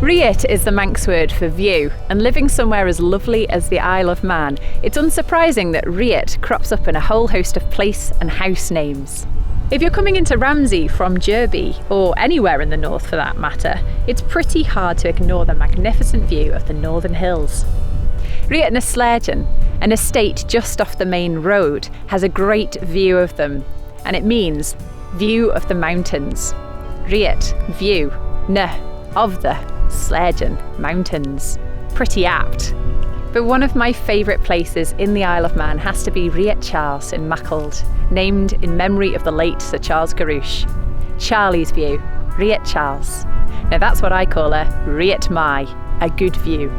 Reayrt is the Manx word for view, and living somewhere as lovely as the Isle of Man, it's unsurprising that Reayrt crops up in a whole host of place and house names. If you're coming into Ramsey from Derby, or anywhere in the north for that matter, it's pretty hard to ignore the magnificent view of the Northern Hills. Reayrt na Sledgen, an estate just off the main road, has a great view of them, and it means view of the mountains. Reayrt, view, na, of the, Sledgen, mountains. Pretty apt. But one of my favourite places in the Isle of Man has to be Reayrt Charles in Mackald, named in memory of the late Sir Charles Carouche. Charlie's view, Reayrt Charles. Now that's what I call a Reayrt Mai, a good view.